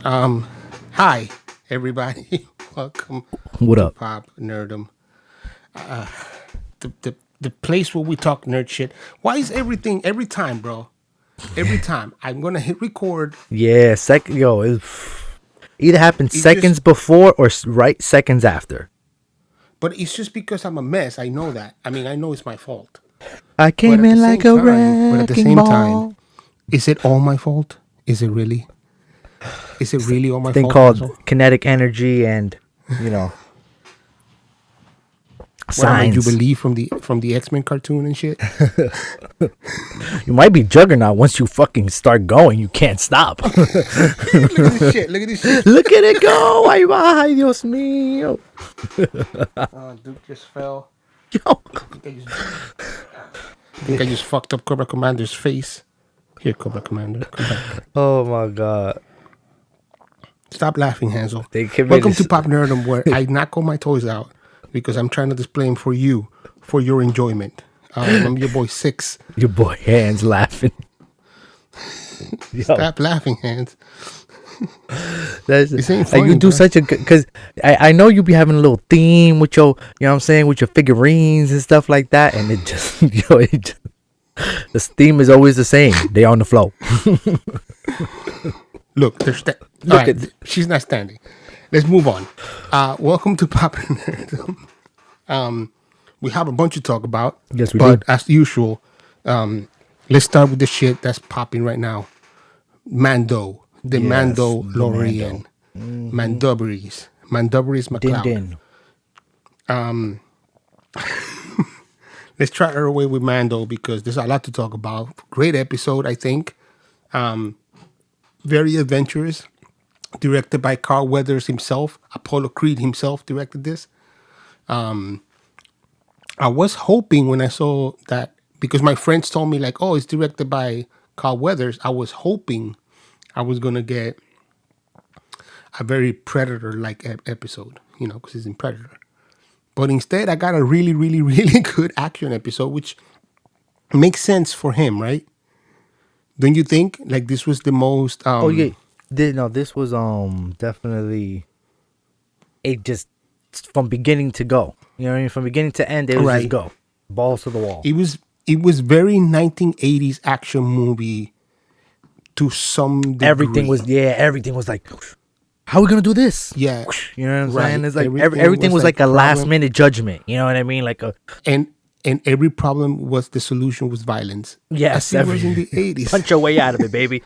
Um, Hi everybody. Welcome What to up? Pop Nerdom, the place where we talk nerd shit. Why is everything every time, bro? Every time I'm gonna hit record, Yeah, it either happened it just seconds before or right seconds after. but it's just because I'm a mess. I know that. I mean, I know it's my fault. I But came at the in same like a time, wrecking ball. is it all my fault? Is it really? Is it really all my Thing fault, called Hazel? kinetic energy and you know What am I, signs. Jubilee from the X-Men cartoon and shit? You might be Juggernaut once you fucking start going. You can't stop. Look at this shit. Look at this shit. Look at it go! Ay, Dios mío! Duke just fell. Yo. I think I just fucked up Cobra Commander's face. Here, Cobra Commander, come back. Oh my god! Stop laughing, Hansel. They committed. Welcome to Pop Nerdom, where I knock all my toys out because I'm trying to display them for you, for your enjoyment. I'm your boy Six. Your boy Hands laughing. Yo. Stop laughing, Hans. That's This ain't like you funny, do bro. such a good because I know you be having a little theme with your you know what I'm saying with your figurines and stuff like that, and it just the theme is always the same. They on the flow. Look, all Look right, at she's not standing. Let's move on. Welcome to Pop Nerdom. We have a bunch to talk about, Yes, we do. but as usual, let's start with the shit that's popping right now. Mando, the Yes, the Mandalorian, Mando. Mandoveries, Mandoveries Din McLeod. din. Let's try our way with Mando because there's a lot to talk about. Great episode, I think. Very adventurous. Directed by Carl Weathers himself. Apollo Creed himself directed this. I was hoping when I saw that because my friends told me like, oh, it's directed by Carl Weathers. I was hoping I was gonna get a very Predator-like episode, you know, because it's in Predator. But instead, I got a really, really, really good action episode, which makes sense for him, right? Don't you think? Like this was the most. Oh yeah, no, this was definitely it just from beginning to go. You know what I mean? From beginning to end, it was just Right. go balls to the wall. It was very 1980s action movie to some Everything degree. was everything was like, how are we gonna do this? Yeah. You know what I'm saying? Right. It's like everything was like a last minute judgment. You know what I mean? Like a and and every problem was the solution was violence. yes, As it was in the 80s. punch your way out of it, baby.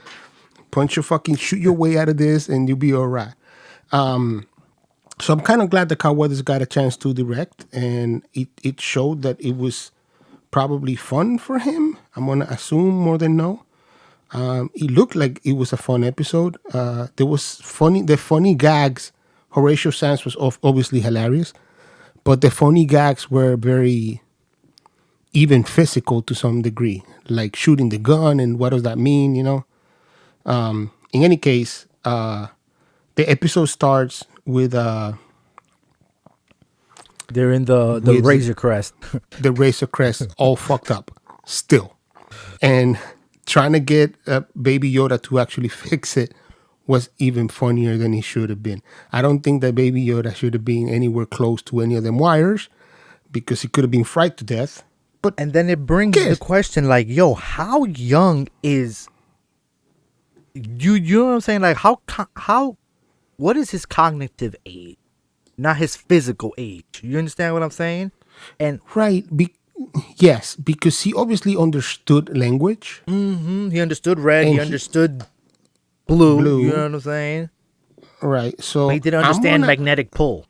Punch your fucking shoot your way out of this and you'll be all right. So I'm kind of glad that Carl Weathers got a chance to direct, and it showed that it was probably fun for him. I'm gonna assume more than no. It looked like it was a fun episode. There was the funny gags. Horatio Sands was obviously hilarious, but the funny gags were very even physical to some degree, like shooting the gun and what does that mean, you know? In any case, the episode starts with They're in the with Razor Crest. the Razor Crest all fucked up still, and trying to get Baby Yoda to actually fix it was even funnier than he should have been. I don't think that Baby Yoda should have been anywhere close to any of them wires because he could have been fried to death. But And then it brings the guess question like, yo, how young is you know what I'm saying? Like how what is his cognitive age? Not his physical age. You understand what I'm saying? And right, yes, because he obviously understood language. he understood red, And he understood blue, you know blue, what I'm saying? right? But So he didn't I'm understand gonna magnetic pull.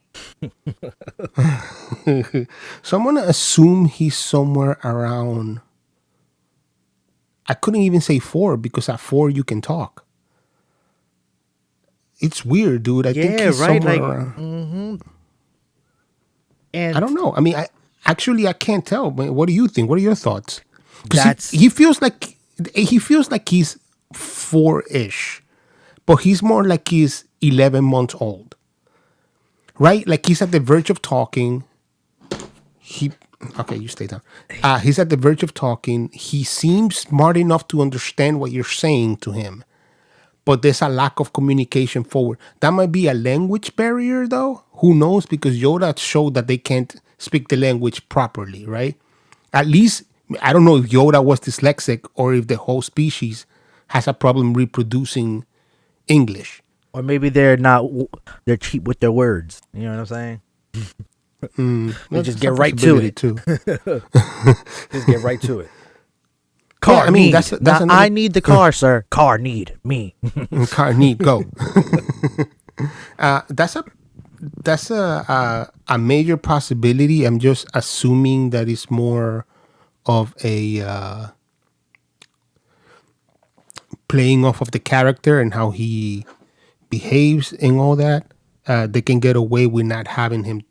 so I'm gonna assume he's somewhere around. I couldn't even say 4 because at 4 you can talk. It's weird, dude. I think Yeah, he's right. somewhere Like around. I and don't know. I mean, I can't tell. But what do you think? What are your thoughts? Because that's he feels like he's 4-ish, but he's more like he's 11 months old, right? Like he's at the verge of talking. He okay, you stay down. He's at the verge of talking. He seems smart enough to understand what you're saying to him, but there's a lack of communication forward. That might be a language barrier, though. Who knows? Because Yoda showed that they can't speak the language properly, right? At least, I don't know if Yoda was dyslexic or if the whole species has a problem reproducing English. Or maybe they're cheap with their words. You know what I'm saying? They just get right to it. Too. Just get right to it. Car I mean, need. that's another, I need the car, sir. Car need me. Car need go. That's a major possibility. I'm just assuming that it's more of a playing off of the character and how he behaves and all that. They can get away with not having him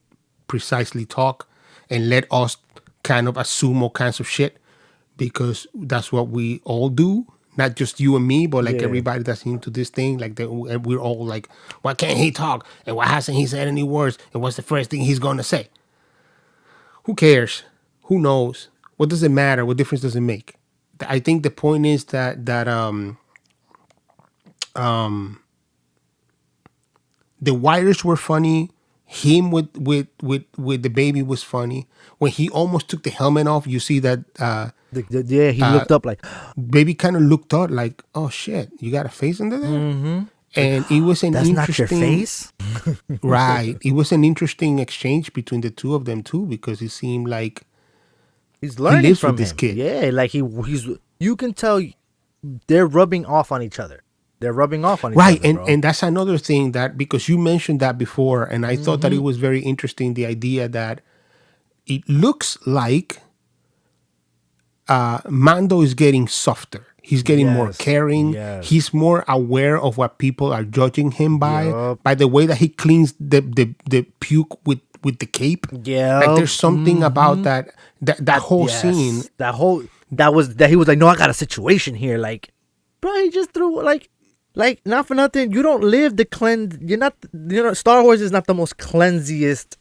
precisely talk and let us kind of assume all kinds of shit, because that's what we all do. Not just you and me, but like everybody that's into this thing. Like we're all like, why can't he talk? And why hasn't he said any words? And what's the first thing he's going to say? Who cares? Who knows? What does it matter? What difference does it make? I think the point is that the wires were funny. Him with the baby was funny. When he almost took the helmet off, you see that he looked up like baby kind of looked up like, oh shit, you got a face under there? Mm-hmm. And it was that's not your face. Right. It was an interesting exchange between the two of them too, because it seemed like he's learning from this kid. Yeah, like he's you can tell they're rubbing off on each other. They're rubbing off on each other. Right, and that's another thing that, because you mentioned that before, and I thought that it was very interesting, the idea that it looks like Mando is getting softer. He's getting more caring. Yes. He's more aware of what people are judging him by the way that he cleans the puke with the cape. Yeah, like there's something about that whole scene. That he was like, no, I got a situation here. Like, bro, he just threw like not for nothing. You don't live the cleanse. You're not. Star Wars is not the most cleansiest.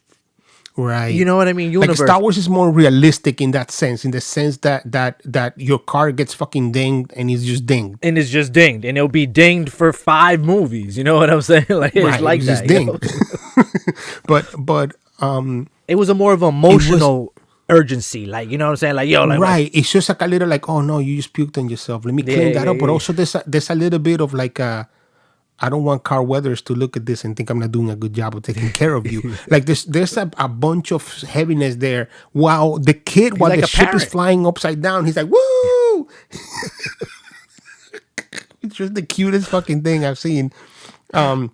Right. You know what I mean? Universe. Like Star Wars is more realistic in that sense, that your car gets fucking dinged and it's just dinged. And it's just dinged. And it'll be dinged for 5 movies. You know what I'm saying? Like, it's like it's that. Just dinged. but it was a more of an emotional urgency. Like, you know what I'm saying? Like, yo, like, right. It's just like a little like, oh no, you just puked on yourself. Let me clean that up. But also there's a little bit of like I don't want Carl Weathers to look at this and think I'm not doing a good job of taking care of you. Like there's a bunch of heaviness there. While the kid, while like the ship is flying upside down, he's like, woo! It's just the cutest fucking thing I've seen. That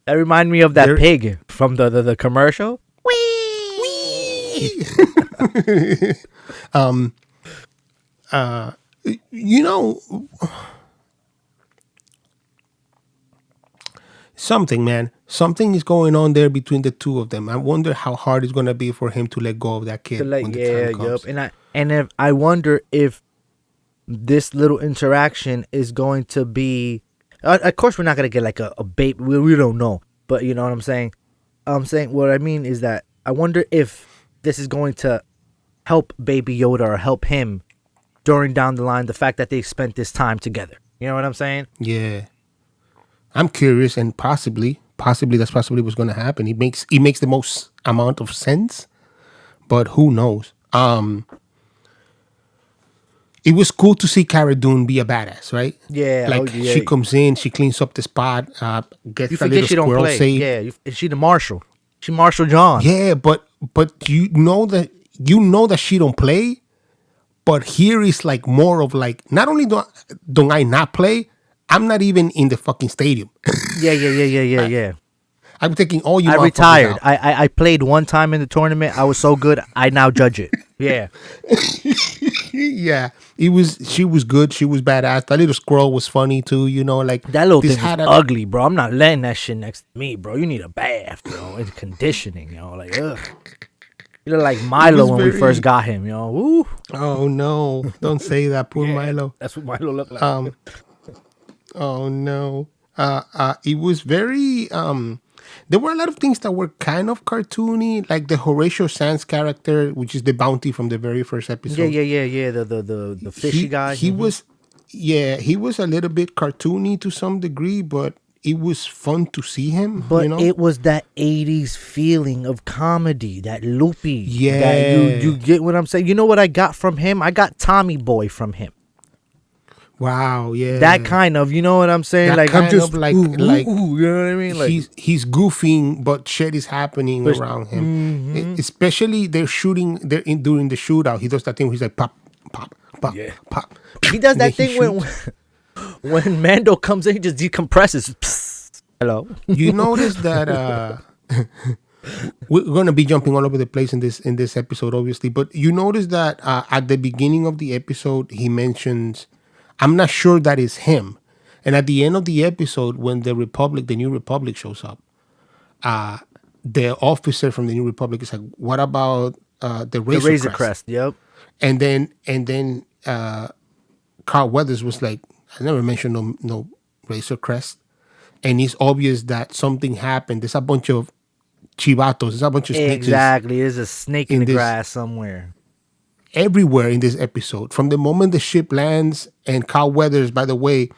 reminded me of that pig from the commercial. Wee! You know, something is going on there between the two of them. I wonder how hard it's going to be for him to let go of that kid. When the time comes. And I wonder if this little interaction is going to be. Of course, we're not going to get like a baby. We don't know, but you know what I'm saying. What I mean is that I wonder if this is going to help Baby Yoda or help him during down the line. The fact that they spent this time together. You know what I'm saying? Yeah. I'm curious, and possibly that's possibly what's going to happen. It makes the most amount of sense, but who knows? It was cool to see Cara Dune be a badass, right? Yeah, like she comes in, she cleans up the spot, gets a little squirrel saved. Yeah, she the marshal. She Marshal John. Yeah, but you know that she don't play, but here is like more of like, not only don't I not play, I'm not even in the fucking stadium. Yeah. I'm taking all you. I retired. I played one time in the tournament. I was so good. I now judge it. Yeah. Yeah. She was good. She was badass. That little squirrel was funny too. You know, like that little thing was ugly, bro. I'm not letting that shit next to me, bro. You need a bath, bro. It's conditioning, like ugh. You look like Milo when we first got him, Woo. Oh no! Don't say that, poor Milo. That's what Milo looked like. Oh no! It was very. There were a lot of things that were kind of cartoony, like the Horatio Sands character, which is the bounty from the very first episode. Yeah. The fishy guy. He was, Yeah, he was a little bit cartoony to some degree, but it was fun to see him, But it was that 80s feeling of comedy, that loopy. That you Yeah. get what I'm saying? You know what I got from him? I got Tommy Boy from him. Wow, yeah. That kind of, you know what I'm saying? That Like I'm kind just of like you know what I mean? Like he's goofing, but shit is happening but- around him. Especially they're shooting. During the shootout. He does that thing where he's like pop, pop, pop, Yeah. pop. he does and then that thing when shoots. when Mando comes in, he just decompresses. Psst. Hello. You notice that we're gonna be jumping all over the place in this episode, obviously. But you notice that at the beginning of the episode, he mentions, "I'm not sure that is him," and at the end of the episode, when the New Republic, shows up, the officer from the New Republic is like, "What about the The Razor Crest?" Crest. Yep. And then Carl Weathers was like, "I never mentioned no Razor Crest," and it's obvious that something happened. There's a bunch of chivatos. There's a bunch of snitches Exactly. There's a snake in the this- grass somewhere. everywhere in this episode. From the moment the ship lands, and Carl Weathers, by the way,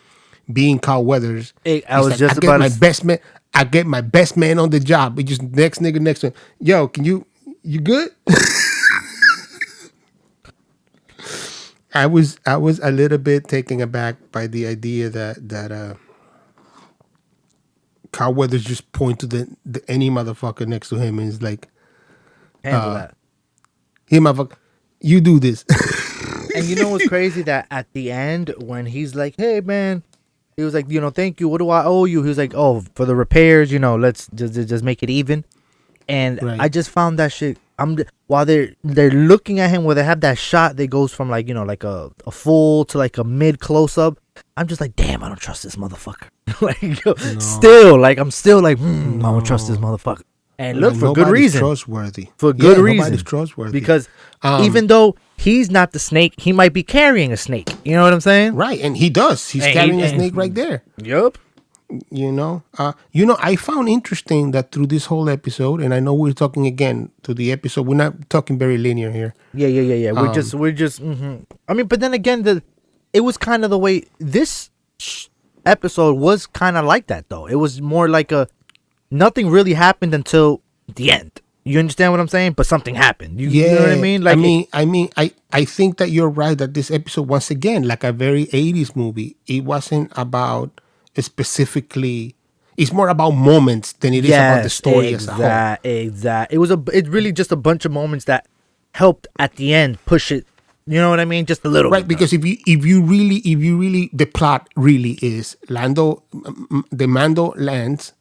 being Carl Weathers, I he's was just I get about my to best man. I get my best man on the job. It just next nigga next to him. Yo, can you good? I was a little bit taken aback by the idea that Carl Weathers just point to the any motherfucker next to him and is like, handle that. "Hey motherfucker, you do this." And you know what's crazy? That at the end, when he's like, "Hey man," he was like, "Thank you. What do I owe you?" He was like, "Oh, for the repairs. Let's just make it even." And Right. I just found that shit. While they're looking at him, where they have that shot that goes from like like a full to like a mid close up. I'm just like, damn, I don't trust this motherfucker. Still, like I'm still like, I don't trust this motherfucker. And look, for good Nobody's reason. Trustworthy. For good reason. Nobody's trustworthy. Because even though he's not the snake, he might be carrying a snake. You know what I'm saying? Right, and he does. He's carrying a snake right there. Yup. I found interesting that through this whole episode, and I know we're talking again to the episode. We're not talking very linear here. Yeah. We're just. I mean, but then again, it was kind of the way this episode was kind of like that, though. It was more like nothing really happened until the end. You understand what I'm saying? But something happened. You know what I mean? Like, I think that you're right that this episode, once again, like a very 80s movie, it wasn't about specifically. It's more about moments than it is about the story as a whole. Exactly. It's really just a bunch of moments that helped at the end push it. You know what I mean? Just a little Right, bit. because if you really, the plot really is the Mando lands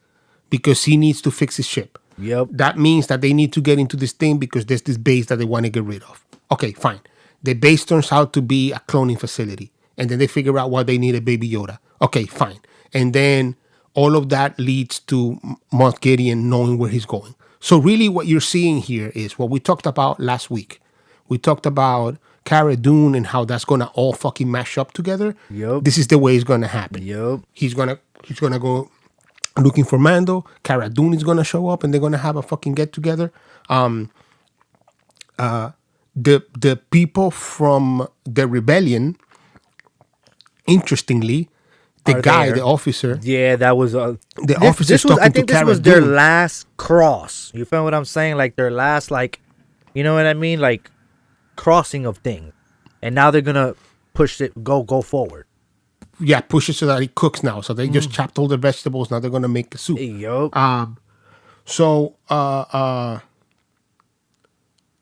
because he needs to fix his ship. Yep. That means that they need to get into this thing because there's this base that they want to get rid of. Okay, fine. The base turns out to be a cloning facility, and then they figure out why they need a baby Yoda. Okay, fine. And then all of that leads to Moff Gideon knowing where he's going. So really what you're seeing here is what we talked about last week. We talked about Cara Dune and how that's gonna all fucking mash up together. Yep. This is the way it's gonna happen. Yep. He's gonna go looking for Mando. Cara Dune is gonna show up, and they're gonna have a fucking get together. The people from the rebellion, interestingly, the officer. Yeah, that was officer's I talking think to this Cara was their Dune. last cross. You feel what I'm saying? Like their last, like, you know what I mean? Like crossing of things, and now they're gonna push it, go forward. Yeah, push it so that it cooks now. So they just chopped all the vegetables. Now they're gonna make a soup. Yup. So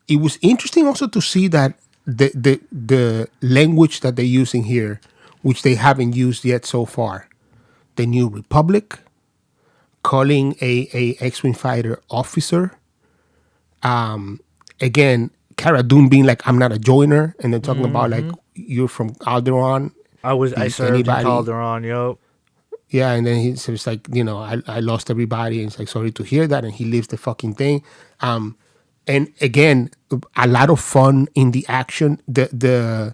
it was interesting also to see that the language that they're using here, which they haven't used yet so far, the New Republic, calling a X-Wing fighter officer. Again, Cara Dune being like, "I'm not a joiner," and they're talking about like, "You're from Alderaan." I served in Calderon, yo. Yeah, and then he's like, I lost everybody. And it's like, sorry to hear that. And he leaves the fucking thing. And again, a lot of fun in the action. The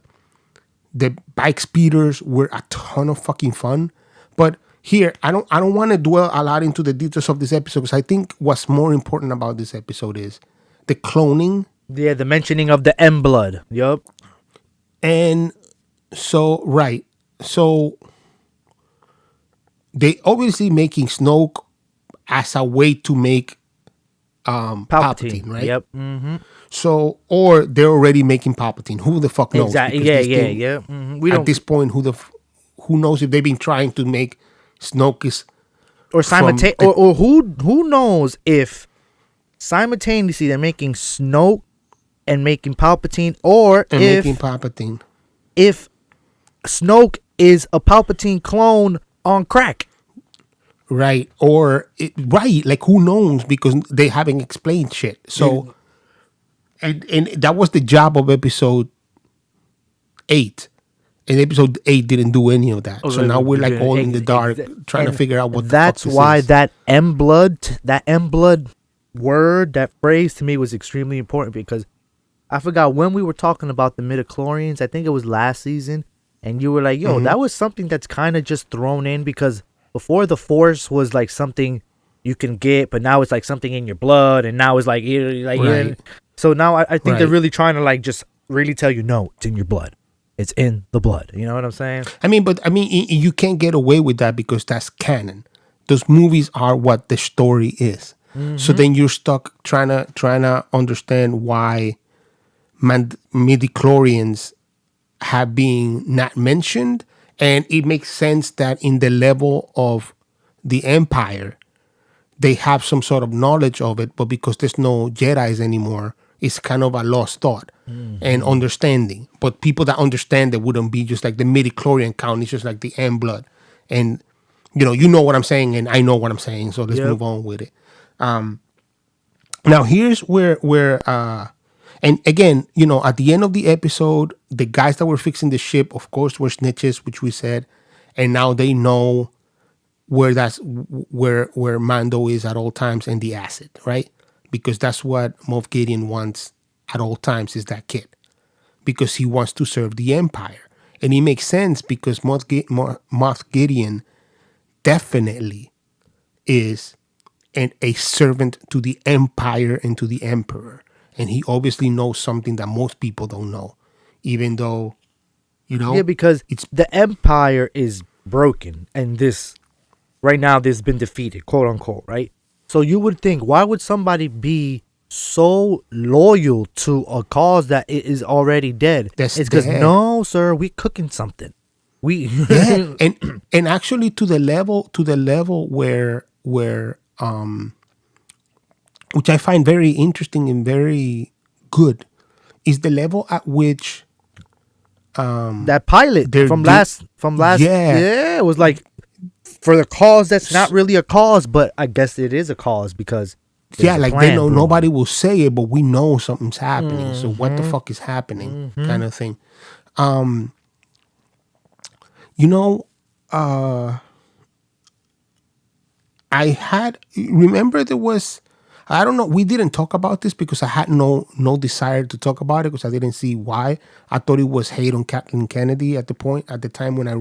bike speeders were a ton of fucking fun. But here, I don't want to dwell a lot into the details of this episode because I think what's more important about this episode is the cloning. Yeah, the mentioning of the M blood. Yup. And so, right. so they obviously making Snoke as a way to make Palpatine, right? Yep. Mm-hmm. So, or they're already making Palpatine. Who the fuck knows? Exactly. Because Yeah. this Yeah. thing, Yeah. We at don't. this point, who knows if they've been trying to make Snoke is Or from simultaneously, or who knows if simultaneously they're making Snoke and making Palpatine, or and making Palpatine. if Snoke is a Palpatine clone on crack. Right. Or, right. Like, who knows? Because they haven't explained shit. So, and that was the job of episode 8. And episode 8 didn't do any of that. So now we're like all in the dark trying to figure out what the fuck that's this why is. that M blood word, that phrase to me was extremely important, because I forgot when we were talking about the midichlorians. I think it was last season, and you were like, yo, that was something that's kind of just thrown in, because before the Force was like something you can get, but now it's like something in your blood, and now it's like Right. so now I think they're Right. really trying to like just really tell you, no, it's in your blood. It's in the blood. You know what I'm saying? You can't get away with that because that's canon. Those movies are what the story is. So then you're stuck trying to understand why midichlorians have been not mentioned, and it makes sense that in the level of the Empire, they have some sort of knowledge of it, but because there's no Jedi's anymore, it's kind of a lost thought and understanding. But people that understand it wouldn't be just like the midichlorian count. It's just like the M blood, and you know what I'm saying, and I know what I'm saying. So let's Yep. move on with it. Now here's where and again, at the end of the episode, the guys that were fixing the ship, of course, were snitches, which we said, and now they know where Mando is at all times, and the acid, right? Because that's what Moff Gideon wants at all times, is that kid, because he wants to serve the Empire, and it makes sense because Moff Gideon definitely is a servant to the Empire and to the Emperor, and he obviously knows something that most people don't know, even though Yeah, because it's the Empire is broken, and this right now this has been defeated, quote unquote, right? So you would think, why would somebody be so loyal to a cause that it is already dead? That's It's because, dead. no, sir, we cooking something. We yeah, and actually to the level where which I find very interesting and very good, is the level at which that pilot they're from do- last Yeah. it was like, for the cause that's not really a cause, but I guess it is a cause, because there's a like plan they know brewing. nobody will say it, but we know something's happening. So what the fuck is happening, kind of thing. You know, remember there was, I don't know, we didn't talk about this because I had no desire to talk about it because I didn't see why. I thought it was hate on Kathleen Kennedy at the time when I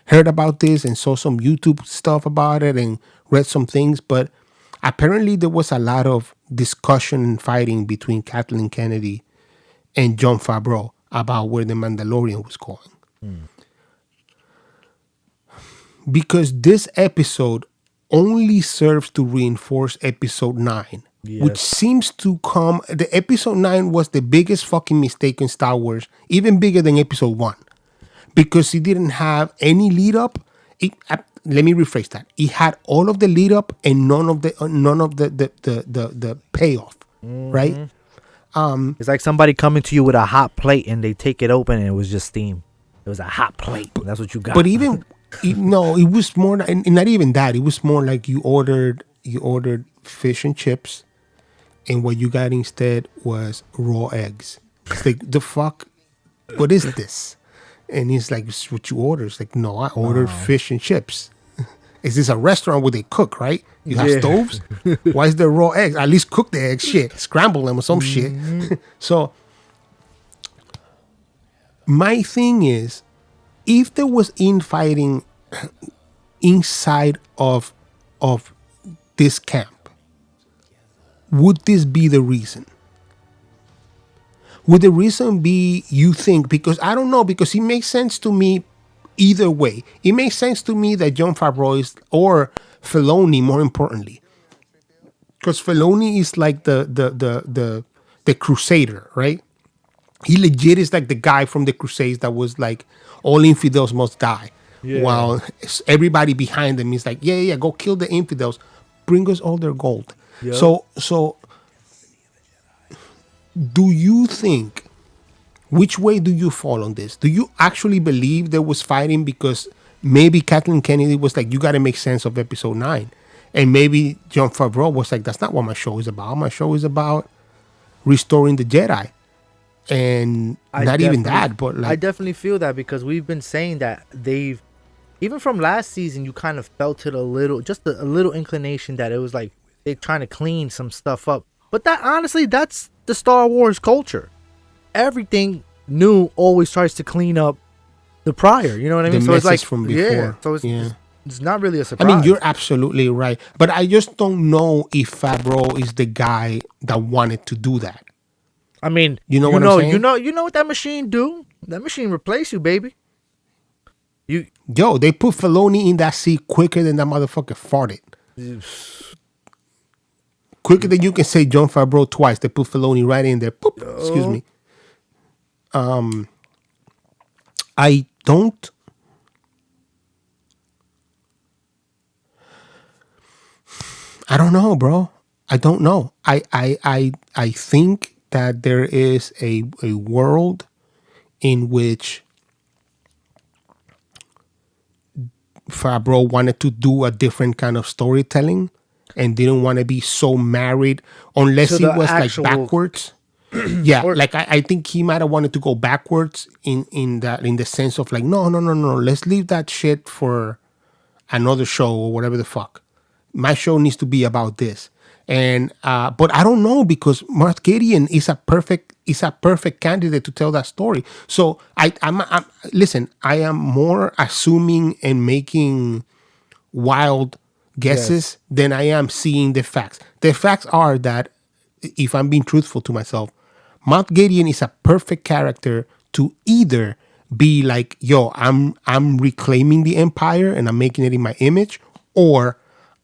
heard about this and saw some YouTube stuff about it and read some things, but apparently there was a lot of discussion and fighting between Kathleen Kennedy and Jon Favreau about where the Mandalorian was going. Because this episode only serves to reinforce episode 9, which Yes. seems to come. The episode 9 was the biggest fucking mistake in Star Wars, even bigger than episode 1, because it didn't have any lead up. Let me rephrase that. It had all of the lead up and none of the payoff, right? It's like somebody coming to you with a hot plate and they take it open and it was just steam. It was a hot plate. That's what you got. But no, it was more, and not even that. It was more like you ordered fish and chips, and what you got instead was raw eggs. It's like, the fuck, what is this? And he's like, "This is what you ordered." It's like, no, I ordered fish and chips. Is this a restaurant where they cook, right? You have Yeah. stoves? Why is there raw eggs? At least cook the eggs, shit. Scramble them or some shit. So my thing is, if there was infighting inside of this camp, would this be the reason? Would the reason be, you think, because I don't know, because it makes sense to me either way. It makes sense to me that Jon Favreau is, or Filoni, more importantly, because Filoni is like the crusader, right? He legit is like the guy from the Crusades that was like, all infidels must die. Yeah. While everybody behind them is like, yeah, go kill the infidels, bring us all their gold. Yep. So do you think, which way do you fall on this? Do you actually believe there was fighting because maybe Kathleen Kennedy was like, you got to make sense of episode 9? And maybe Jon Favreau was like, that's not what my show is about. My show is about restoring the Jedi. And not even that, but like, I definitely feel that, because we've been saying that they've, even from last season, you kind of felt it a little, just a little inclination that it was like they're trying to clean some stuff up. But that, honestly, that's the Star Wars culture. Everything new always tries to clean up the prior. You know what I mean? The so it's like from before. Yeah. So it's not really a surprise. I mean, you're absolutely right. But I just don't know if Favreau is the guy that wanted to do that. I mean, you know what I'm saying? You know what that machine do? That machine replace you, baby. Yo, they put Filoni in that seat quicker than that motherfucker farted. Quicker than you can say Jon Favreau twice. They put Filoni right in there. Boop, excuse me. I don't. I don't know, bro. I don't know. I think that there is a world in which Favreau wanted to do a different kind of storytelling and didn't want to be so married unless So he the was actual- like backwards. Yeah, like I think he might have wanted to go backwards in the sense of like, no, let's leave that shit for another show or whatever the fuck. My show needs to be about this. And but I don't know, because Moff Gideon is a perfect candidate to tell that story. So I'm listen, I am more assuming and making wild guesses than I am seeing the facts. The facts are that, if I'm being truthful to myself, Moff Gideon is a perfect character to either be like, yo, I'm reclaiming the Empire and I'm making it in my image, or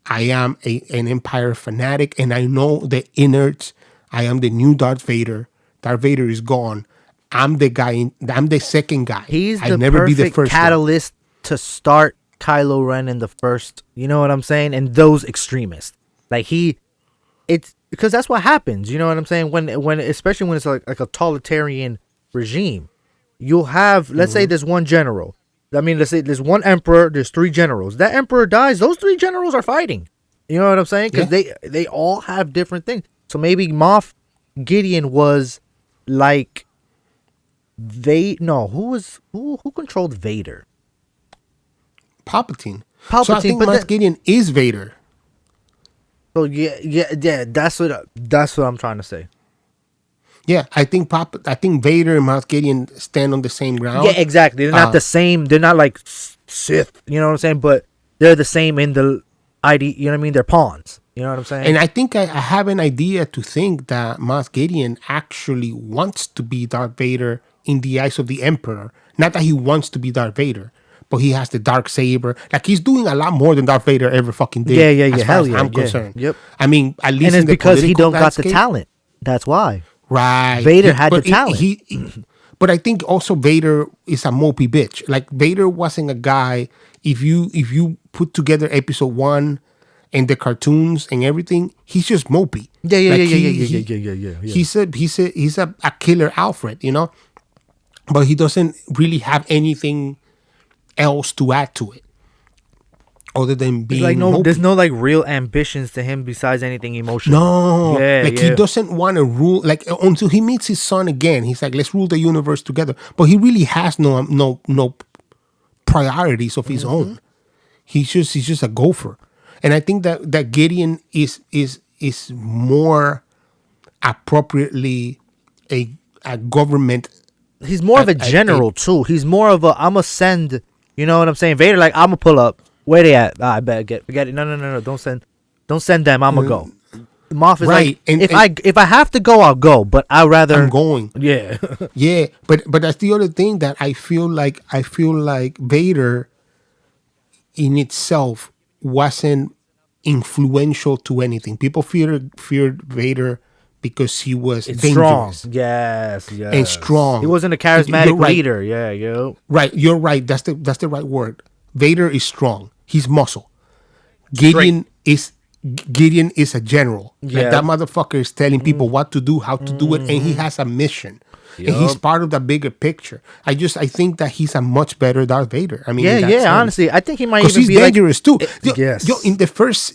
I am an Empire fanatic and I know the innards. I am the new Darth Vader. Darth Vader is gone. I'm the guy. I'm the second guy. He's I'd the never be the perfect first catalyst to start Kylo Ren in the first. You know what I'm saying? And those extremists, like it's because that's what happens. You know what I'm saying? When especially when it's like a totalitarian regime, you'll have, let's say there's one general. I mean, let's say there's one emperor, there's 3 generals. That emperor dies, those 3 generals are fighting. You know what I'm saying? Because they all have different things. So maybe Moff Gideon was like who controlled Vader? Palpatine. So I think Moff Gideon is Vader. So yeah. That's what I'm trying to say. Yeah, I think Vader and Moff Gideon stand on the same ground. Yeah, exactly. They're not the same. They're not like Sith. You know what I'm saying? But they're the same in the ID. You know what I mean? They're pawns. You know what I'm saying? And I think I have an idea to think that Moff Gideon actually wants to be Darth Vader in the eyes of the Emperor. Not that he wants to be Darth Vader, but he has the dark saber. Like, he's doing a lot more than Darth Vader ever fucking did. Yeah. As far as I'm concerned. Yep. I mean, at least and in it's the because he don't landscape, got the talent. That's why. Right. Vader had the talent. But I think also Vader is a mopey bitch. Like, Vader wasn't a guy. If you put together episode 1 and the cartoons and everything, he's just mopey. Yeah. He's a killer Alfred, you know, but he doesn't really have anything else to add to it other than being like mopey. There's no like real ambitions to him besides anything emotional. No, he doesn't want to rule. Like, until he meets his son again, he's like, let's rule the universe together. But he really has no priorities of his own. He's just a gopher. And I think that Gideon is more appropriately a government. He's more of a general too. He's more of a I'ma send. You know what I'm saying? Vader like I'ma pull up. Where they at? I better forget it. No. Don't send them. I'ma go. Moff is like, Right, and if I have to go, I'll go, but I'd rather. I'm going. Yeah. Yeah, but that's the other thing that I feel like Vader in itself wasn't influential to anything. People feared Vader because he was It's strong. dangerous Yes, and yes. He strong. wasn't a You're charismatic right. leader. Yeah, yo. Right, you're right. That's the right word. Vader is strong. He's muscle. Straight. Gideon is a general. Like Yeah. that motherfucker is telling people what to do, how to do it, and he has a mission. And he's Yup. part of the bigger picture. I think that he's a much better Darth Vader. I mean, Yeah, in that yeah. sense. Honestly, I think he might Because even he's be like. dangerous too. Yes. Yo, in the first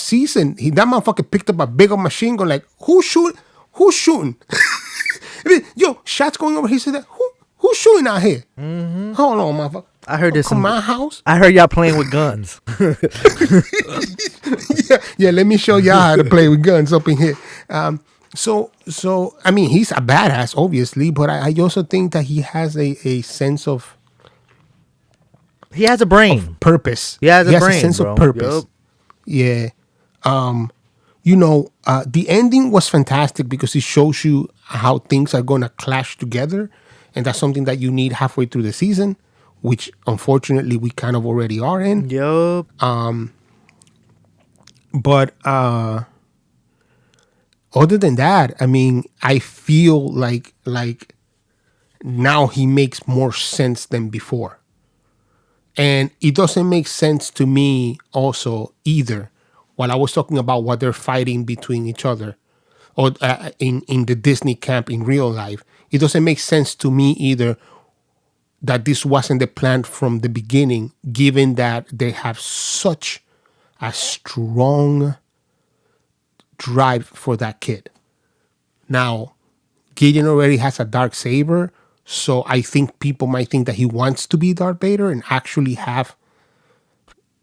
season, that motherfucker picked up a big old machine gun. Like, who's shooting? Who's shooting? I mean, yo, shots going over. He said, that, who's shooting out here? Hold on, motherfucker. I heard this. Come my house. I heard y'all playing with guns. Yeah. Let me show y'all how to play with guns up in here. So I mean, he's a badass, obviously, but I also think that he has a sense of He has a brain. purpose. He has a brain, sense bro. of purpose. Yup. Yeah. The ending was fantastic because it shows you how things are gonna clash together, and that's something that you need halfway through the season, which unfortunately we kind of already are in. Yup. But other than that, I mean, I feel like now he makes more sense than before. And it doesn't make sense to me also either while I was talking about what they're fighting between each other or in the Disney camp in real life. It doesn't make sense to me either that this wasn't the plan from the beginning, given that they have such a strong drive for that kid. Now, Gideon already has a dark saber, so I think people might think that he wants to be Darth Vader and actually have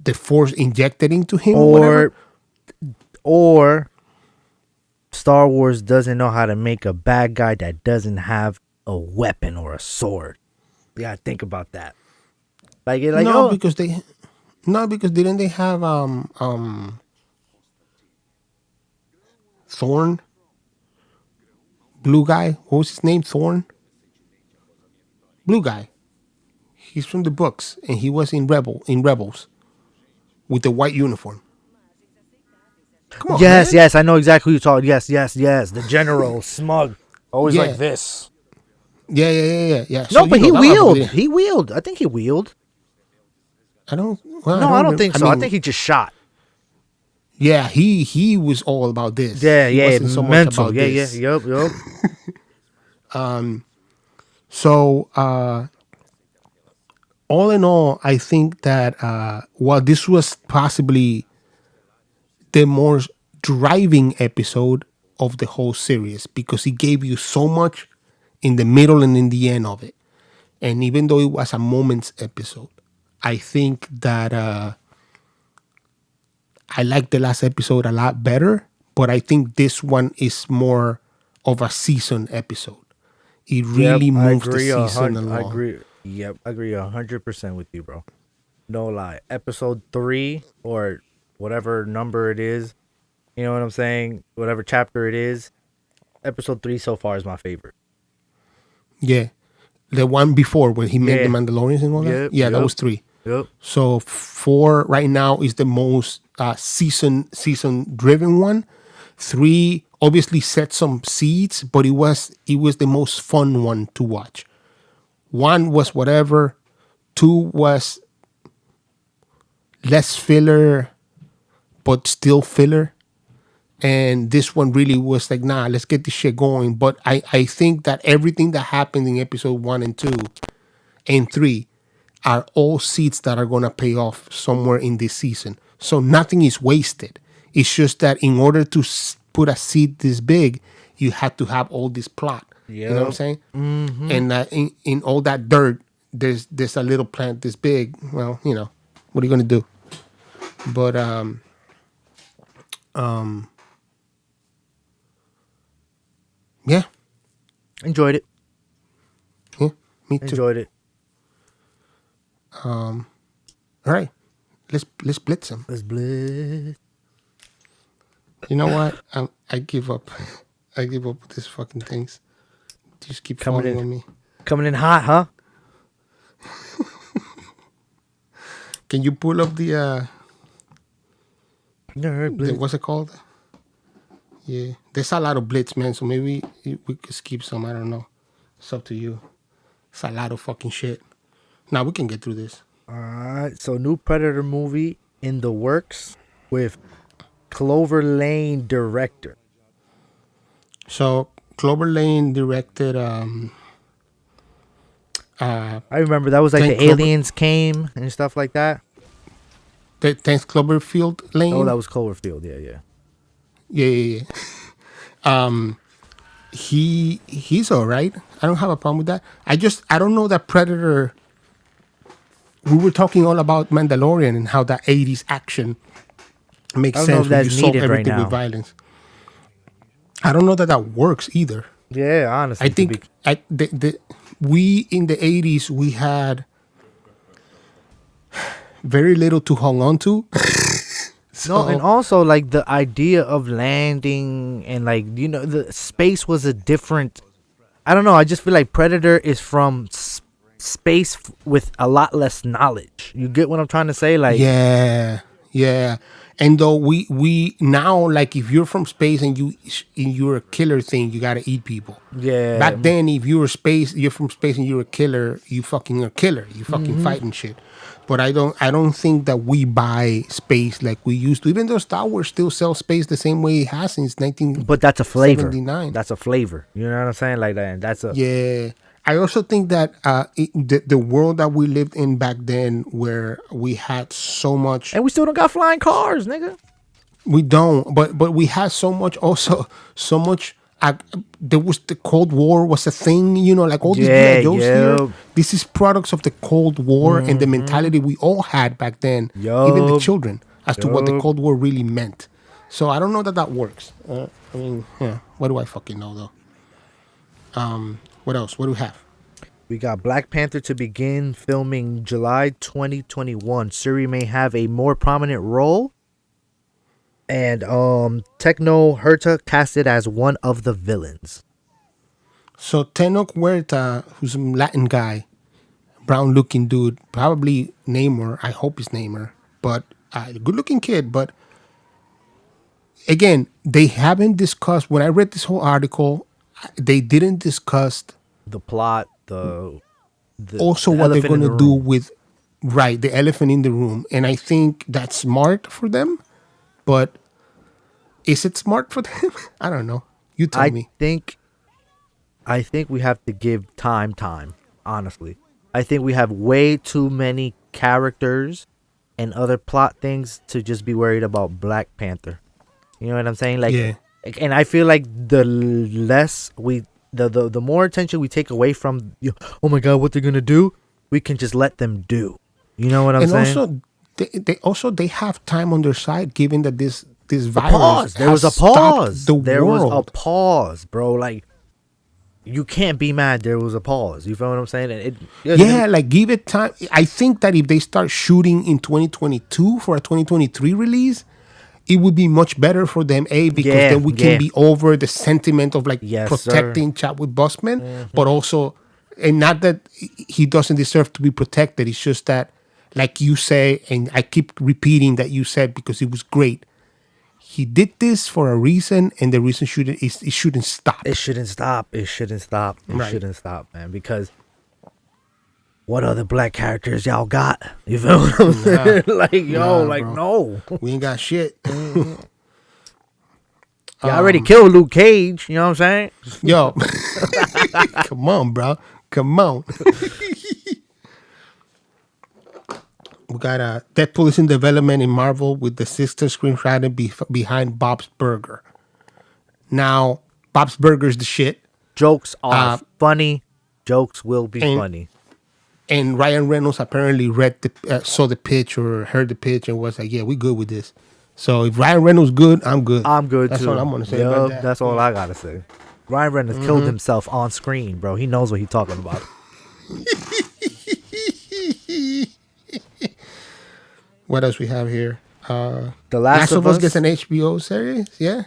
the Force injected into him or whatever. Or Star Wars doesn't know how to make a bad guy that doesn't have a weapon or a sword. You gotta think about that. No, because didn't they have Thorn, blue guy? What was his name? Thorn, blue guy. He's from the books, and he was in Rebels with the white uniform. Come on, yes, man. yes, I know exactly who you're talking. Yes, yes, yes. The general, smug, always Yeah. like this. Yeah. No, So, but you he know, that motherfucker wheeled. didn't- He wheeled. I think he wheeled. I don't. Well, No, I don't think so. I mean, think he just shot. Yeah, he was all about this. Yeah, He yeah, wasn't so much mental. about Yeah, this. yeah, yup. So, all in all, I think that while this was possibly the more driving episode of the whole series because it gave you so much in the middle and in the end of it, and even though it was a moments episode, I think that I like the last episode a lot better, but I think this one is more of a season episode. It really Yep, I moves the agree. season I along. agree. Yep, I agree 100% with you, bro. No lie. Episode 3 or whatever number it is, you know what I'm saying? Whatever chapter it is, episode 3 so far is my favorite. Yeah. The one before when he met Yeah. the Mandalorians and all that? Yep, Yeah, that yep. was 3. Yep. So 4 right now is the most season driven one. 3 obviously set some seeds, but it was the most fun one to watch. 1 was whatever. 2 was less filler, but still filler. And this one really was like, nah, let's get this shit going. But I think that everything that happened in episode 1 and 2 and 3 are all seeds that are going to pay off somewhere in this season. So nothing is wasted. It's just that in order to put a seed this big, you had to have all this plot. You know what I'm Yep. saying? Mm-hmm. And in all that dirt, there's a little plant this big. Well, you know, what are you going to do? But yeah, Enjoyed it. me too. Enjoyed it. All right, let's blitz them. Let's blitz. You know what? I give up. I give up with these fucking things. Just keep Coming falling in, on me. coming in hot, huh? Can you pull up Nerd the Blitz. what's it called? Yeah, there's a lot of blitz, man. So maybe we could skip some. I don't know. It's up to you. It's a lot of fucking shit. Now we can get through this. All right, so new Predator movie in the works with Clover Lane director. So Clover Lane directed. I remember that was like Thank the aliens came and stuff like that. Thanks Cloverfield Lane. Oh, that was Cloverfield. Yeah, yeah. Yeah. He's all right. I don't have a problem with that. I don't know that Predator. We were talking all about Mandalorian and how that 80s action makes I don't know sense if when you that's solve needed right everything now. with violence. I don't know that that works either. Yeah, honestly. I think we in the 80s we had very little to hang on to. No, and also like the idea of landing and like the space was a different. I don't know. I just feel like Predator is from space with a lot less knowledge. You get what I'm trying to say? Like yeah. And though we now, like, if you're from space and you're a killer thing, you gotta eat people. Yeah. Back then, if you're from space and you're a killer, you fucking a killer. You fucking fighting shit. But I don't think that we buy space like we used to. Even though Star Wars still sells space the same way it has since 1979. But that's a flavor. That's a flavor. You know what I'm saying? Like that. That's a Yeah. I also think that the world that we lived in back then, where we had so much, and we still don't got flying cars, nigga. we don't, but we had so much. Also, so much. There was the Cold War was a thing, like all these G.I. Joes here. This is products of the Cold War and the mentality we all had back then, even the children, as to what the Cold War really meant. So I don't know that works. I mean, yeah, what do I fucking know though? What else? What do we have? We got Black Panther to begin filming July 2021. Suri may have a more prominent role. And Tecno Huerta casted as one of the villains. So Tenoch Huerta, who's a Latin guy, brown looking dude, probably Namor. I hope he's Namor. But good looking kid. But again, they haven't discussed, when I read this whole article, they didn't discuss the plot, also what they're going to do with, the elephant in the room. And I think that's smart for them, but is it smart for them? I don't know. You tell me. I think we have to give time, honestly. I think we have way too many characters and other plot things to just be worried about Black Panther. You know what I'm saying? Like, yeah. And I feel like the less the more attention we take away from, oh my God, what they're gonna do, we can just let them do. You know what I'm saying? And also, they have time on their side, given that this virus. There was a pause. There was a pause, bro. Like, you can't be mad. There was a pause. You feel what I'm saying? Like, give it time. I think that if they start shooting in 2022 for a 2023 release, it would be much better for them, because then we can be over the sentiment of protecting Chadwick Boseman, but also, and not that he doesn't deserve to be protected. It's just that, like you say, and I keep repeating that you said, because it was great. He did this for a reason, and the reason it shouldn't stop. It shouldn't stop, man. Because what other black characters y'all got? You feel what I'm saying? No. We ain't got shit. Y'all already killed Luke Cage. You know what I'm saying? Yo. Come on, bro. Come on. We got Deadpool is in development in Marvel with the sister screenwriter behind Bob's Burger. Now, Bob's Burger is the shit. Jokes are funny. Jokes will be funny. And Ryan Reynolds apparently saw the pitch or heard the pitch and was like, yeah, we good with this. So if Ryan Reynolds good, I'm good. I'm good that's too. That's all I'm going to say about that. That's all I got to say. Ryan Reynolds killed himself on screen, bro. He knows what he's talking about. What else we have here? The Last of Us gets an HBO series. Yeah,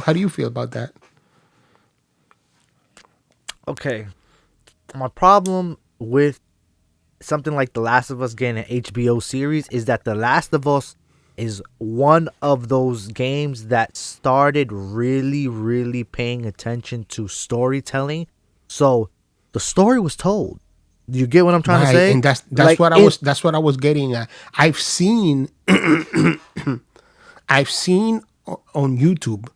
how do you feel about that? Okay, my problem with something like The Last of Us getting an HBO series is that The Last of Us is one of those games that started really, really paying attention to storytelling. So the story was told. Do you get what I'm trying to Right, say? and that's Like what I was getting at. I've seen on YouTube,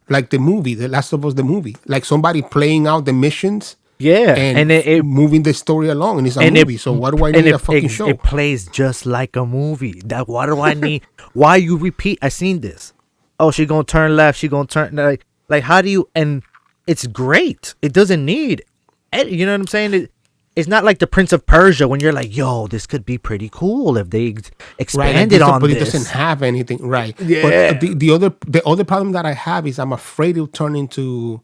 like the movie, The Last of Us, the movie, like somebody playing out the missions yeah, and and it moving the story along, and it's a and movie. So what do I and need a fucking show? it plays just like a movie. That what do I need? Why you repeat? I seen this. Oh, she gonna turn left. She gonna turn like how do you? And it's great. It doesn't need. You know what I'm saying? It's not like the Prince of Persia when you're like, yo, this could be pretty cool if they expanded on but this. it doesn't have anything, right? Yeah. But the other problem that I have is I'm afraid it'll turn into,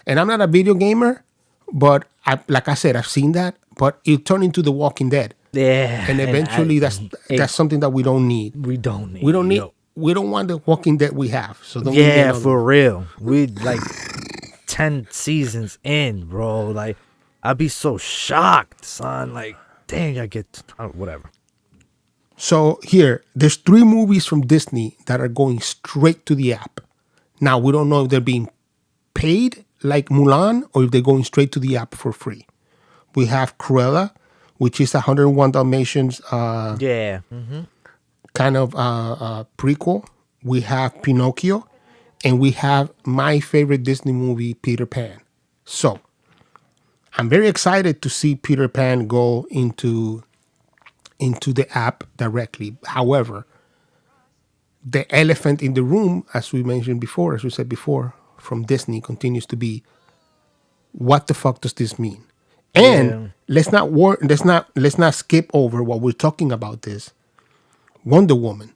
and I'm not a video gamer, but like I said, I've seen that, but it'll turn into The Walking Dead, Yeah, and eventually that's something that we don't need. We don't need. We don't want the Walking Dead we have. So don't we need Yeah, another for one. real. We like 10 seasons in, bro. Like I'd be so shocked, son. Like, dang, I get whatever. So there's 3 movies from Disney that are going straight to the app. Now we don't know if they're being paid like Mulan or if they're going straight to the app for free. We have Cruella, which is 101 Dalmatians Yeah. kind of prequel. We have Pinocchio, and we have my favorite Disney movie, Peter Pan. So I'm very excited to see Peter Pan go into the app directly. However, the elephant in the room, as we said before, from Disney continues to be, what the fuck does this mean? And let's not skip over what we're talking about. This Wonder Woman,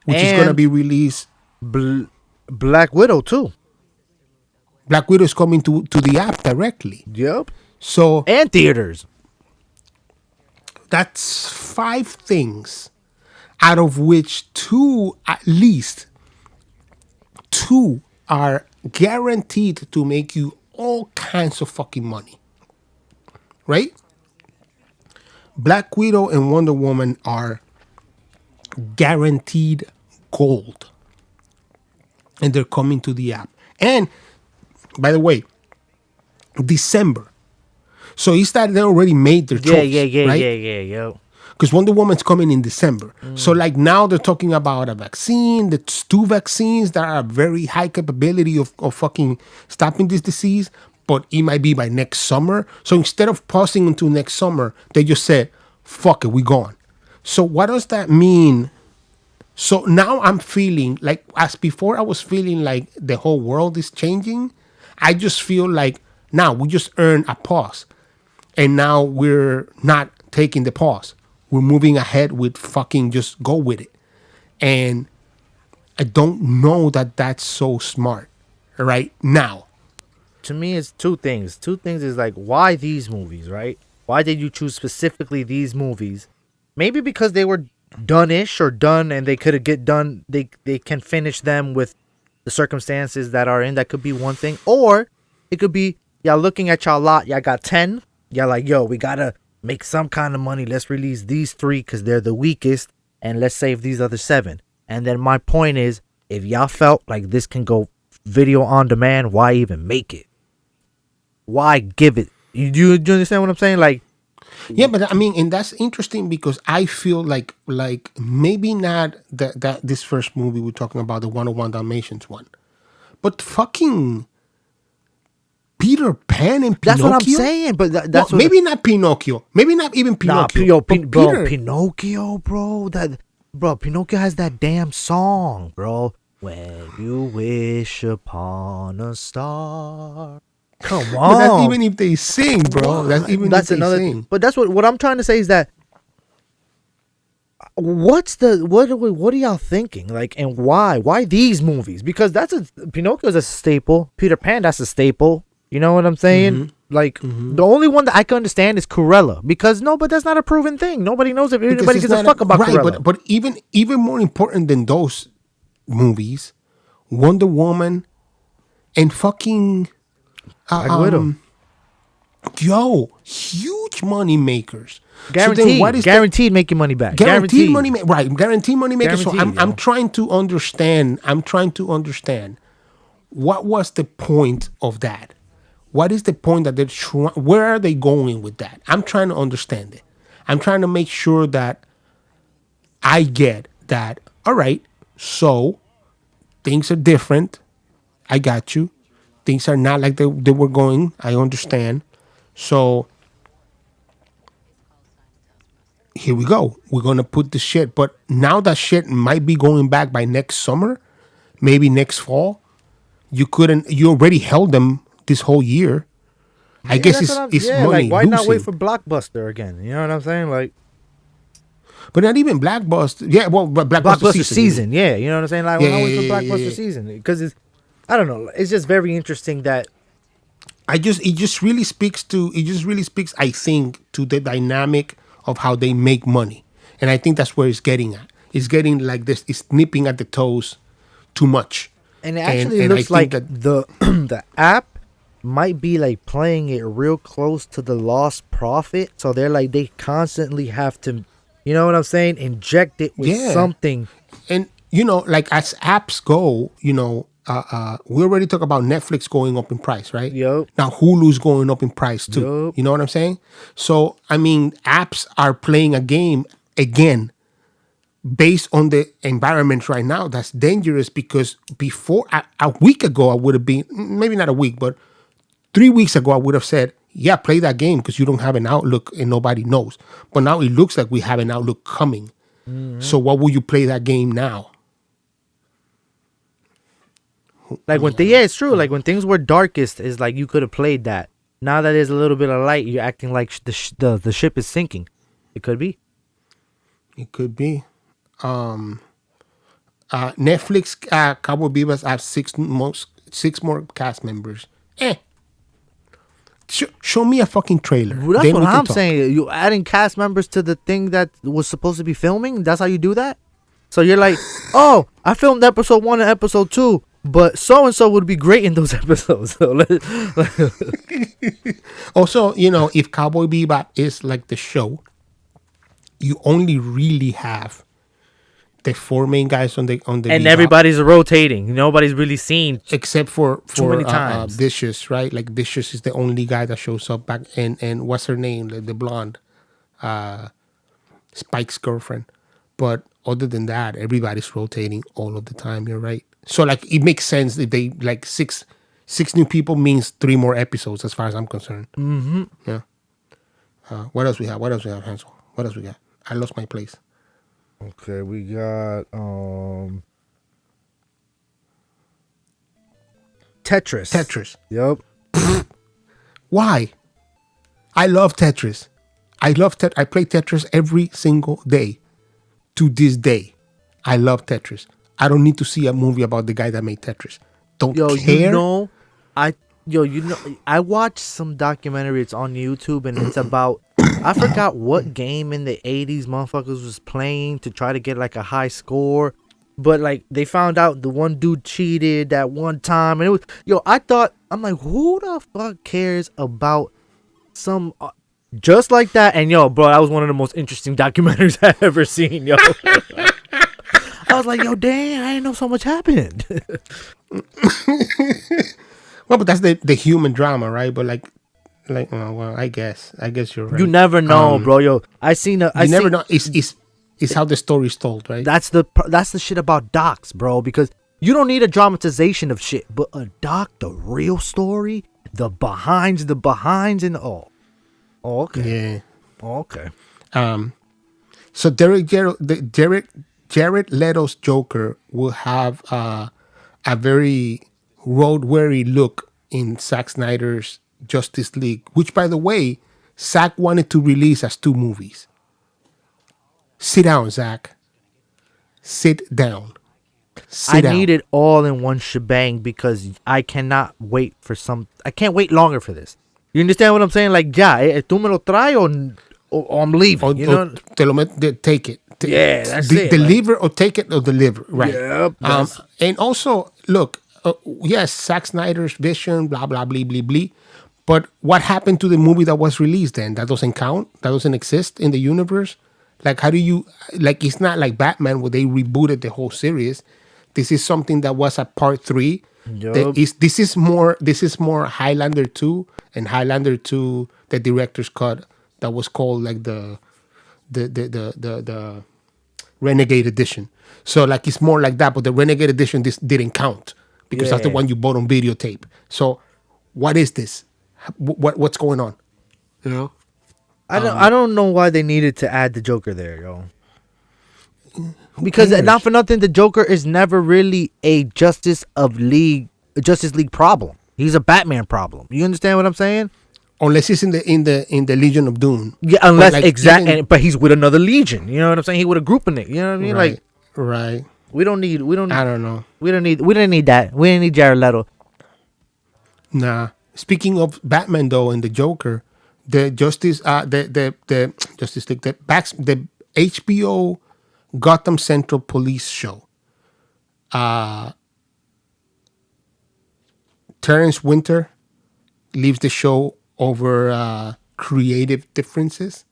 which is going to be released. Black Widow too. Black Widow is coming to the app directly. Yep. So And theaters. that's 5 things, out of which at least 2 are guaranteed to make you all kinds of fucking money. Right? Black Widow and Wonder Woman are guaranteed gold. And they're coming to the app. And by the way, December. So it's that they already made their choice. Right? Yeah. Because Wonder Woman's coming in December. So like now they're talking about a vaccine. There's 2 vaccines that are very high capability of fucking stopping this disease. But it might be by next summer. So instead of pausing until next summer, they just said, fuck it, we gone. So what does that mean? So now I'm feeling like, as before I was feeling like the whole world is changing. I just feel like now we just earned a pause. And now we're not taking the pause. We're moving ahead with fucking just go with it. And I don't know that that's so smart right now. To me, it's 2 things. 2 things is like, why these movies, right? Why did you choose specifically these movies? Maybe because they were done-ish or done and they could get done. They can finish them with the circumstances that are in. That could be one thing. Or it could be, y'all looking at y'all lot. Y'all got 10. Y'all like, yo, we got to make some kind of money. Let's release these 3 because they're the weakest. And let's save these other 7. And then my point is, if y'all felt like this can go video on demand, why even make it? Why give it? You understand what I'm saying? Like, yeah, but I mean, and that's interesting because I feel like maybe not that this first movie we're talking about, the 101 Dalmatians one, but fucking Peter Pan and Pinocchio. that's what I'm saying. But that's well, maybe not Pinocchio. Maybe not even Pinocchio. Nah, but bro, Peter, Pinocchio, bro. Pinocchio has that damn song, bro. When you wish upon a star. Come on. But that's even if they sing, bro. That's even if they sing. But that's what I'm trying to say is that what are y'all thinking? Like, and why? Why these movies? Because Pinocchio is a staple. Peter Pan, that's a staple. You know what I'm saying? Like the only one that I can understand is Cruella, because no, but that's not a proven thing. Nobody knows if Because anybody it's gives a not fuck about right, Cruella. but even more important than those movies, Wonder Woman and fucking Black Widow. yo, huge money makers. Guaranteed, So then what is guaranteed making money back. guaranteed money right? Guaranteed money makers. So Guaranteed, I'm yo. trying to understand. I'm trying to understand what was the point of that. What is the point that they're trying? Where are they going with that? I'm trying to understand it. I'm trying to make sure that I get that. All right, so things are different. I got you. Things are not like they were going. I understand. So here we go. We're gonna put the shit. But now that shit might be going back by next summer, maybe next fall. You couldn't. You already held them this whole year. I guess it's money like why not wait losing. for Blockbuster again? You know what I'm saying? Like But not even Blockbuster. Yeah, well, but Blockbuster Blockbuster season, yeah. You know what I'm saying? Like Yeah, why not wait yeah, for yeah, Blockbuster yeah. season? Because it's, I don't know. It's just very interesting that It just really speaks to I think to the dynamic of how they make money. And I think that's where it's getting at. It's getting like this, it's nipping at the toes too much. and it actually I looks think like that the the app might be like playing it real close to the lost profit. So they're like they constantly have to, you know what I'm saying, inject it with Yeah. something. and like as apps go, we already talked about Netflix going up in price, right? Yup. Now Hulu's going up in price too. Yup. You know what I'm saying? So I mean, apps are playing a game again based on the environment right now. That's dangerous because before a week ago, I would have been maybe not a week, but 3 weeks ago, I would have said, yeah, play that game because you don't have an outlook and nobody knows. But now it looks like we have an outlook coming. So why would you play that game now? Like it's true. Like when things were darkest, is like you could have played that. Now that there's a little bit of light, you're acting like the ship is sinking. It could be. It could be. Netflix Cowboy Bebop have six more cast members. Show me a fucking trailer. Well, that's Then what we can I'm talk. saying. You adding cast members to the thing that was supposed to be filming. That's how you do that. So you're like, oh, I filmed episode 1 and episode 2, but so and so would be great in those episodes. So Also, if Cowboy Bebop is like the show, you only really have the four main guys on the and Bebop, everybody's rotating. Nobody's really seen. except for Too many times. Vicious, right? Like Vicious is the only guy that shows up back, and what's her name, the blonde, Spike's girlfriend. But other than that, everybody's rotating all of the time. You're right. So like it makes sense if they like six new people means 3 more episodes as far as I'm concerned. Mm-hmm. Yeah. What else we have? Hansel? What else we got? I lost my place. Okay, we got Tetris. Yep. Why? I love Tetris. I play Tetris every single day. To this day, I love Tetris. I don't need to see a movie about the guy that made Tetris. Don't care. I watched some documentary. It's on YouTube, and it's about, I forgot what game in the 80s motherfuckers was playing to try to get like a high score. But like they found out the one dude cheated that one time, and it was I'm like, who the fuck cares about some just like that? And bro, that was one of the most interesting documentaries I've ever seen, yo. I was like, yo, damn, I didn't know so much happened. Well, but that's the human drama, right? But well, I guess you're right. You never know, bro. Yo, I never know. It's how the story's told, right? That's the shit about docs, bro. Because you don't need a dramatization of shit, but a doc, the real story, the behinds, and all. Oh, okay. Yeah. Okay. So Jared Leto's Joker will have a very road-weary look in Zack Snyder's Justice League, which, by the way, Zack wanted to release as 2 movies. Sit down, Zack. Sit down. I need it all in one shebang because I cannot wait for I can't wait longer for this. You understand what I'm saying? Like, ya, tú me lo traes or I'm leaving. You know? Take it. Yeah, that's it. Deliver or take it or deliver. Right. Yep. And also, look, yes, Zack Snyder's vision, blah, blah, blah, blah, blah. But what happened to the movie that was released then? That doesn't count? That doesn't exist in the universe? Like, how do you, like, it's not like Batman where they rebooted the whole series. This is something that was a part 3. Yep. This is more Highlander 2 and Highlander 2, the director's cut that was called like the Renegade Edition. So like it's more like that, but the Renegade Edition this didn't count because that's the one you bought on videotape. So what is this? What's going on? You know? I don't know why they needed to add the Joker there, yo. Because not for nothing, the Joker is never really a Justice League problem. He's a Batman problem. You understand what I'm saying? Unless he's in the Legion of Doom. Yeah, unless but he's with another Legion. You know what I'm saying? He with a group in it. You know what I mean? Right, like, right. We don't need. I don't know. We didn't need that. We didn't need Jared Leto. Nah. Speaking of Batman though, and the Joker, the Justice League, the HBO Gotham Central Police show. Terrence Winter leaves the show over creative differences.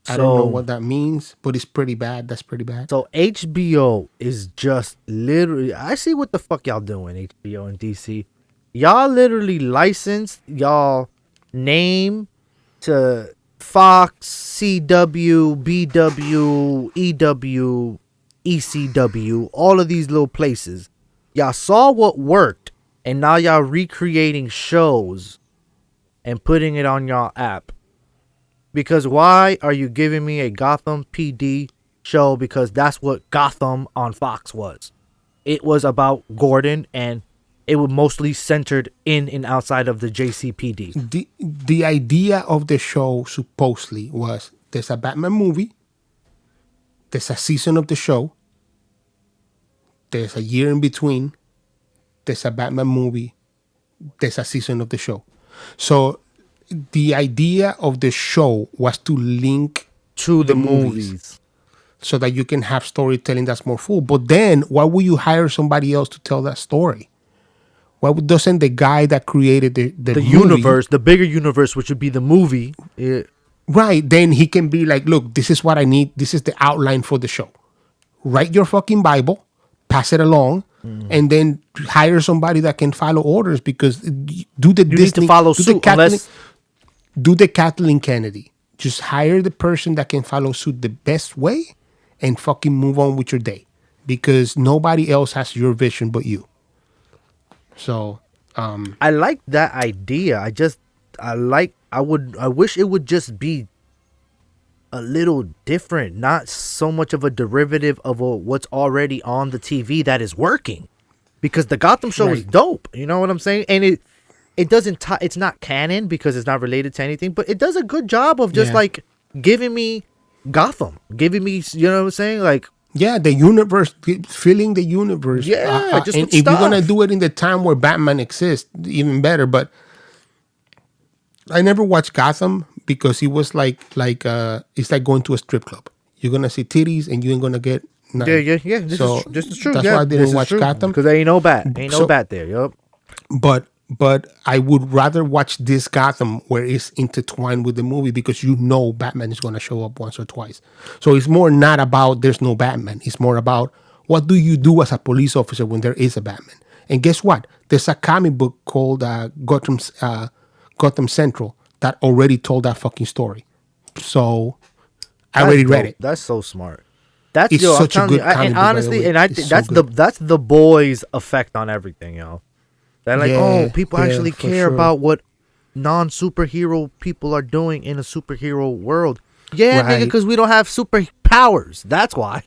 I don't know what that means, but it's pretty bad. That's pretty bad. So HBO is just literally, I see what the fuck y'all doing, HBO and DC. Y'all literally licensed y'all name to Fox, CW, BW, EW, ECW, all of these little places. Y'all saw what worked, and now y'all recreating shows and putting it on y'all app. Because why are you giving me a Gotham PD show? Because that's what Gotham on Fox was. It was about Gordon, and it was mostly centered in and outside of the JCPD. The idea of the show supposedly was there's a Batman movie, there's a season of the show, there's a year in between, there's a Batman movie, there's a season of the show. So the idea of the show was to link to the movies so that you can have storytelling that's more full. But then why would you hire somebody else to tell that story? Why doesn't the guy that created the movie, universe, the bigger universe, which would be the movie, right? Then he can be like, look, this is what I need. This is the outline for the show. Write your fucking Bible, pass it along, and then hire somebody that can follow orders. Because do the you need to follow suit. Do the Kathleen Kennedy. Just hire the person that can follow suit the best way, and fucking move on with your day. Because nobody else has your vision but you. So, I like that idea. I wish it would just be a little different, not so much of a derivative of what's already on the TV that is working. Because the Gotham show is dope. You know what I'm saying? And it doesn't it's not canon because it's not related to anything, but it does a good job of just like giving me Gotham, giving me, you know what I'm saying? Like, yeah, the universe, filling the universe. Yeah, just and if you're gonna do it in the time where Batman exists, even better. But I never watched Gotham because it was like it's like going to a strip club. You're gonna see titties and you ain't gonna get nothing. Yeah. This is true. That's why I didn't watch Gotham, because there ain't no bat. Ain't no bat there. Yup. But I would rather watch this Gotham where it's intertwined with the movie, because you know Batman is going to show up once or twice. So it's more not about there's no Batman. It's more about what do you do as a police officer when there is a Batman. And guess what? There's a comic book called Gotham Central that already told that fucking story. So I already read it. That's so smart. That's it's such a good comic book, honestly, and I think that's the boys' effect on everything, yo. They're like, people actually care about what non-superhero people are doing in a superhero world. Yeah, nigga, because we don't have superpowers. That's why.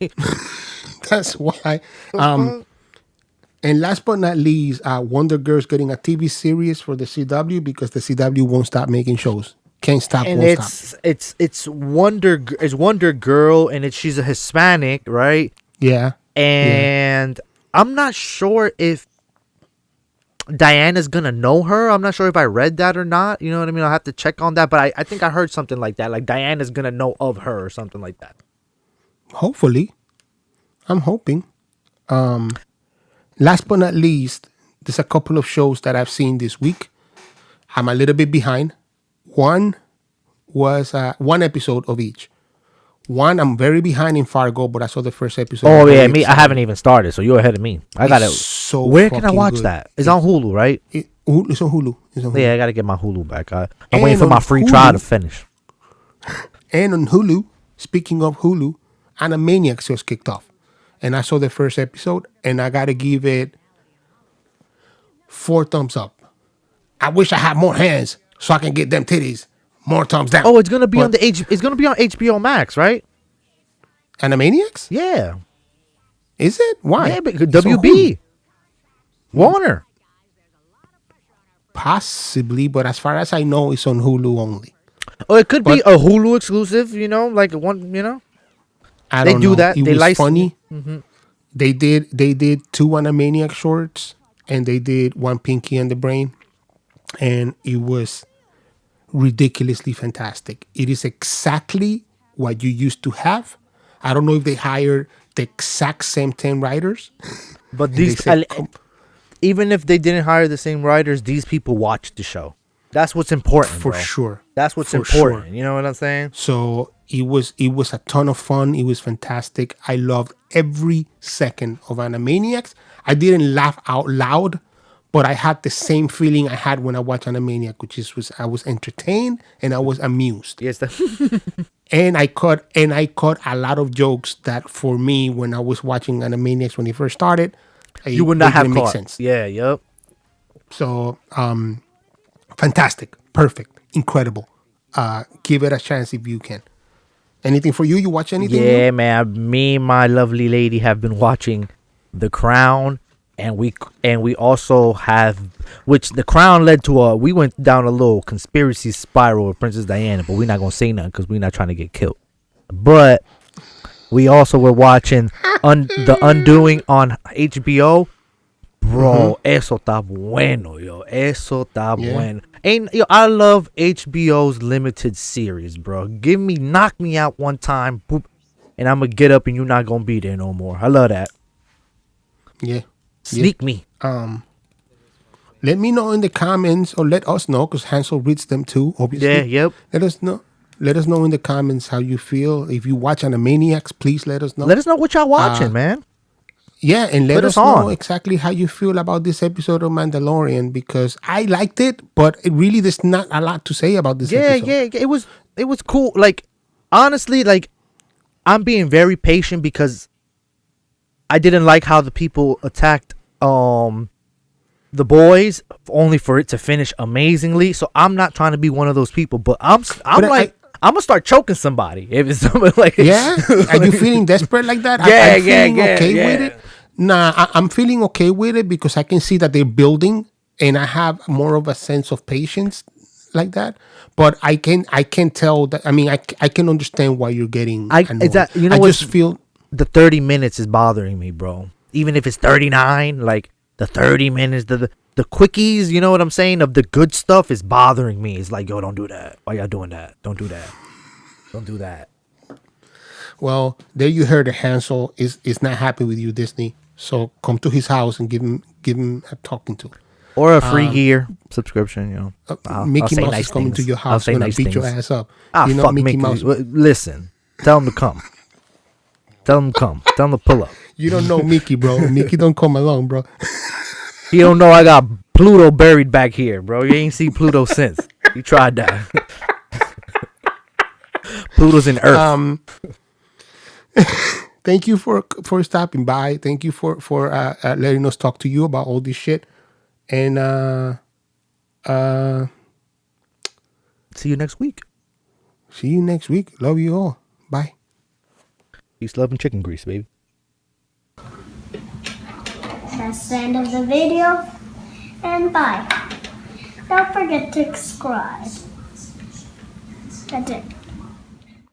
That's why. And last but not least, Wonder Girl's getting a TV series for the CW because the CW won't stop making shows. Can't stop. And it's Wonder Girl, and she's a Hispanic, right? Yeah. And I'm not sure if Diana's gonna know her. I'm not sure if I read that or not. You know what I mean? I'll have to check on that. But I think I heard something like that. Like Diana's gonna know of her or something like that. Hopefully, I'm hoping. Last but not least, there's a couple of shows that I've seen this week. I'm a little bit behind. One was one episode of each. One, I'm very behind in Fargo, but I saw the first episode. Oh yeah, me. I haven't even started, so you're ahead of me. I got it. So where can I watch good. that? It's on Hulu, right? It's on Hulu. It's on Hulu. Yeah, I gotta get my Hulu back. I'm waiting for my free trial to finish. And on Hulu, speaking of Hulu, Animaniacs just kicked off. And I saw the first episode, and I gotta give it 4 thumbs up. I wish I had more hands so I can get them titties. More thumbs down. Oh, it's gonna be on It's gonna be on HBO Max, right? Animaniacs? Yeah. Is it? Why? Yeah, but WB. Warner. Possibly, but as far as I know, it's on Hulu only. Oh, it could be a Hulu exclusive. You know, like one. You know, I don't know. That. It They was funny. Mm-hmm. They did 2 Animaniac shorts, and they did 1 Pinky and the Brain, and it was ridiculously fantastic. It is exactly what you used to have. I don't know if they hired the exact same 10 writers, but these even if they didn't hire the same writers, these people watched the show. That's what's important, for bro. sure. That's what's for important. Sure. You know what I'm saying? So it was a ton of fun. It was fantastic. I loved every second of Animaniacs. I didn't laugh out loud, but I had the same feeling I had when I watched Animaniac, which was I was entertained and I was amused. Yes. And I caught a lot of jokes that for me when I was watching Animaniacs when it first started, you would not have make caught. sense. Yeah. Yep. So fantastic, perfect, incredible. Give it a chance if you can. Anything for you? You watch anything? Yeah, man. Me and my lovely lady have been watching The Crown, and we also have, which The Crown led to we went down a little conspiracy spiral with Princess Diana, but we're not gonna say nothing because we're not trying to get killed. But we also were watching The Undoing on HBO. Bro, eso está bueno, yo. Eso está bueno. I love HBO's limited series, bro. Knock me out one time, boop, and I'm gonna get up and you're not gonna be there no more. I love that. Yeah. Sneak me. Let me know in the comments, or let us know, because Hansel reads them too, obviously. Yeah, yep. Let us know in the comments how you feel. If you watch Animaniacs, please let us know. Let us know what y'all watching, man. Yeah, and let us know on. exactly how you feel about this episode of Mandalorian, because I liked it, but it really there's not a lot to say about this episode. Yeah. It was cool. Like, honestly, like, I'm being very patient because I didn't like how the people attacked the boys, only for it to finish amazingly. So I'm not trying to be one of those people, but I'm gonna start choking somebody if it's something like yeah. Are you feeling desperate like that? I'm feeling okay with it. Nah, I'm feeling okay with it because I can see that they're building, and I have more of a sense of patience like that. But I can tell that. I mean, I can understand why you're getting annoyed. I just feel the 30 minutes is bothering me, bro. Even if it's 39, like the 30 minutes, the quickies, you know what I'm saying, of the good stuff is bothering me. It's like, yo, don't do that. Why y'all doing that? Don't do that. Don't do that. Well, there you heard it. Hansel is not happy with you, Disney. So come to his house and give him a talking to. Or a free gear subscription, you know. Mickey Mouse is coming to your house and beat your ass up. You know, fuck Mickey Mouse. Listen, tell him to come. Tell him to come. Tell him to pull up. You don't know Mickey, bro. Mickey don't come along, bro. You don't know I got Pluto buried back here, bro. You ain't seen Pluto since. You tried that. Pluto's in Earth. Thank you for stopping by. Thank you for letting us talk to you about all this shit. And see you next week. See you next week. Love you all. Bye. Peace, love, and chicken grease, baby. That's the end of the video. And bye. Don't forget to subscribe. That's it.